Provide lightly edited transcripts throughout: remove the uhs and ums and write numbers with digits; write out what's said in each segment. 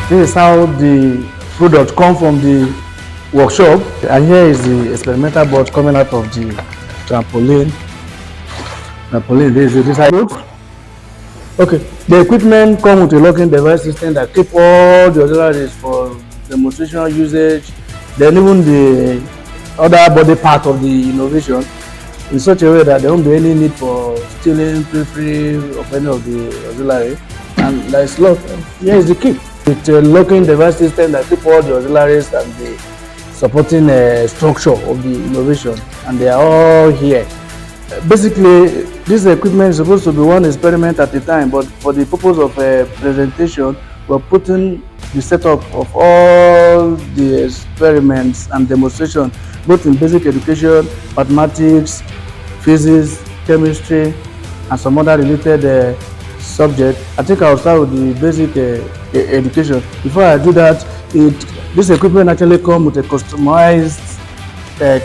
This is how the product come from the workshop, and here is the experimental board coming out of the trampoline. This is this product. Okay, the equipment come with a locking device system that keep all the auxiliaries for demonstration usage, then even the other body part of the innovation in such a way that there won't be any need for stealing, free of any of the auxiliary. And there is lock. Here is the key. It's a locking device system that keep all the auxiliaries and the supporting structure of the innovation, and they are all here. Basically, this equipment is supposed to be one experiment at a time, but for the purpose of presentation, we're putting the setup of all the experiments and demonstration, both in basic education, mathematics, physics, chemistry, and some other related subject. I think I'll start with the basic education. Before I do that, this equipment actually comes with a customized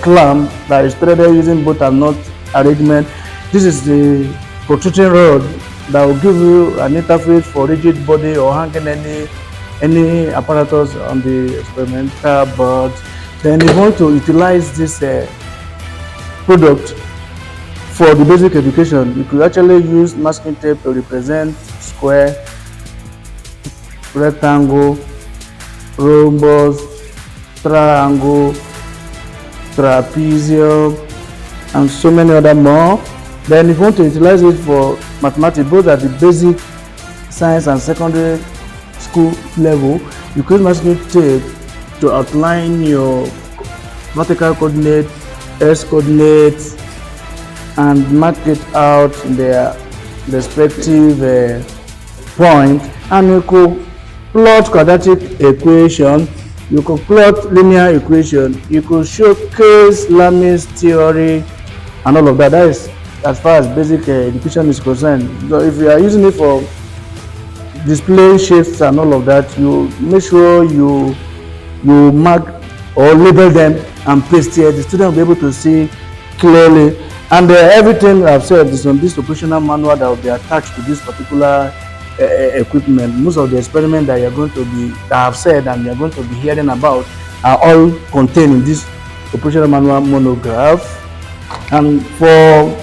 clamp that is threaded using both and nut arrangement. This is the protruding rod that will give you an interface for rigid body or hanging any apparatus on the experimental board. Then you want to utilize this product for the basic education. You could actually use masking tape to represent square, rectangle, rhombus, triangle, trapezium, and so many other more. Then if you want to utilize it for mathematics, both at the basic science and secondary school level, you could masking tape to outline your vertical coordinate, x coordinates, and mark it out in their respective point. And you could plot quadratic equation, you could plot linear equation, you could showcase Lamy's theory, and all of that. That is as far as basic education is concerned. So if you are using it for display shapes and all of that, you make sure you mark or label them and paste here. The student will be able to see clearly. And everything I've said is on this operational manual that will be attached to this particular equipment. Most of the experiments that I've said and you're going to be hearing about are all contained in this operational manual monograph. And for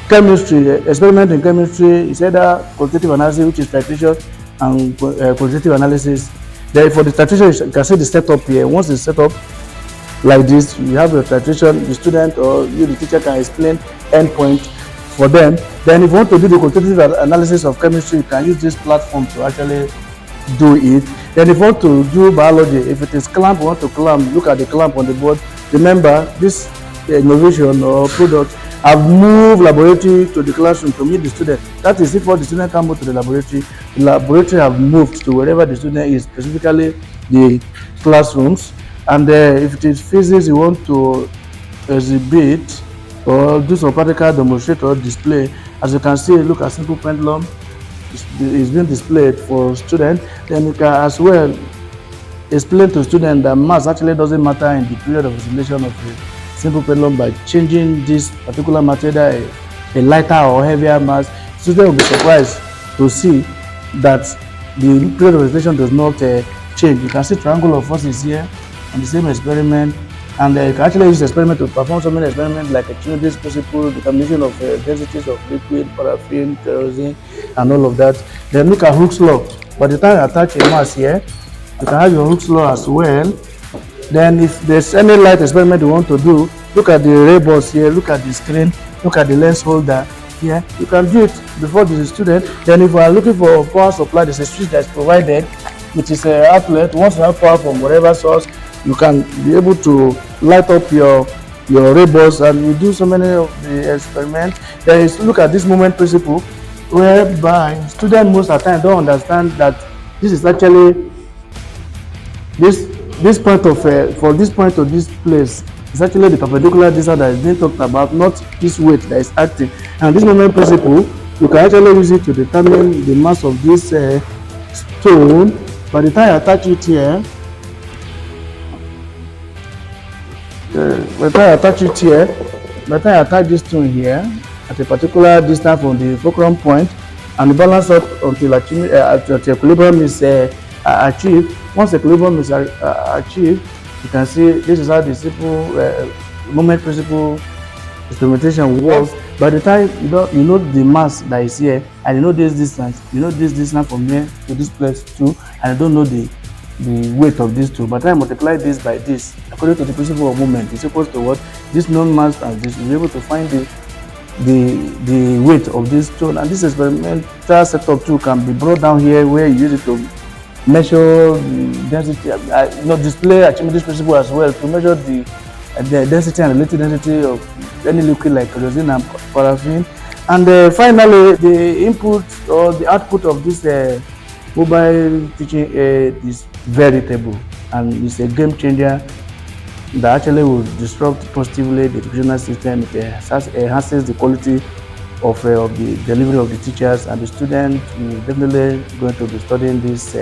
chemistry, experiment in chemistry is either quantitative analysis, which is titration, and quantitative analysis. Then for the titration, you can see the setup here. Once it's set up like this, you have your titration, the student or you, the teacher, can explain endpoint for them. Then if you want to do the quantitative analysis of chemistry, you can use this platform to actually do it. Then if you want to do biology, if it is clamp, you want to clamp, look at the clamp on the board. Remember, this innovation or product have moved laboratory to the classroom to meet the student. That is, if all the student come to the laboratory have moved to wherever the student is, specifically the classrooms. And if it is physics, you want to exhibit or do some practical demonstration or display. As you can see, look at simple pendulum is being displayed for students. Then you can as well explain to students that mass actually doesn't matter in the period of oscillation of a simple pendulum by changing this particular material, a lighter or heavier mass. Students will be surprised to see that the period of oscillation does not change. You can see triangle of forces here on the same experiment, and you can actually use the experiment to perform so many experiments like a Chiody's principle, determination of densities of liquid, paraffin, kerosene, and all of that. Then look at Hooke's law. By the time you attach a mass here, you can have your Hooke's law as well. Then if there's any light experiment you want to do, look at the ray box here, look at the screen, look at the lens holder here. You can do it before the student. Then if you are looking for power supply, there's a switch that's provided, which is an outlet. Once you have power from whatever source, you can be able to light up your ray box, and you do so many of the experiments. Then you look at this moment principle, whereby students most of the time don't understand that this is actually this point of for this point to this place is actually the perpendicular distance that is being talked about, not this weight that is acting. And this moment principle, you can actually use it to determine the mass of this stone. By the time you attach it here, by the time you attach this stone here at a particular distance from the fulcrum point, and the balance up until equilibrium is achieved. Once equilibrium is achieved, you can see this is how the simple moment principle experimentation works. By the time you know the mass that is here, and you know this distance, from here to this place too, and you don't know the weight of these two. By the time you multiply this by this, according to the principle of moment, is equals to what? This known mass and this, you'll be able to find the weight of this stone. And this experimental setup too can be brought down here, where you use it to measure the density, display Archimedes principle as well, to measure the density and relative density of any liquid like kerosene and paraffin. And finally, the input or the output of this mobile teaching aid is very terrible, and it's a game changer that actually will disrupt positively the educational system. It enhances the quality of the delivery of the teachers, and the students will definitely going to be studying this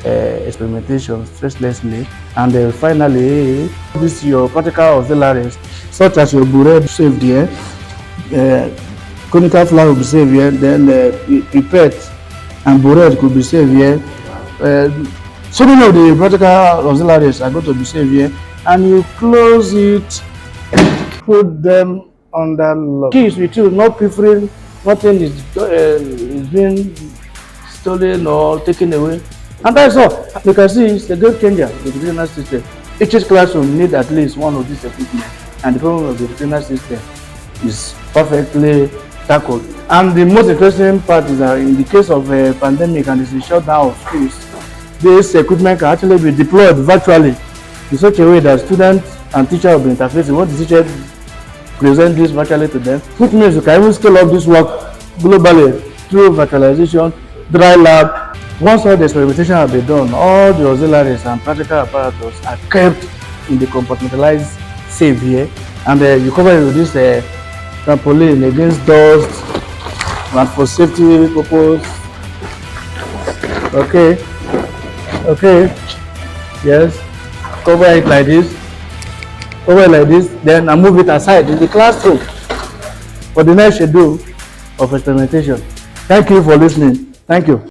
experimentation stresslessly. And finally, this your practical auxiliaries, such as your burette saved here, conical flower will be saved here, then pipette and burette could be saved here. So many of the practical auxiliaries are going to be saved here, and you close it, put them under lock. Keys with you, no pilfering, nothing is being stolen or taken away. And that's all. You can see it's a game changer, the educational system. Each classroom needs at least one of these equipment, and the problem of the educational system is perfectly tackled. And the most interesting part is that in the case of a pandemic and the shutdown of schools, this equipment can actually be deployed virtually in such a way that students and teachers will be interfacing. What the teacher present this virtually to them, which means you can even scale up this work globally through virtualization, dry lab. Once all the experimentation has been done, all the auxiliaries and practical apparatus are kept in the compartmentalized safe here, and you cover it with this trampoline against dust and for safety purpose. Okay, yes, cover it like this, then I move it aside in the classroom for the next schedule of experimentation. Thank you for listening. Thank you.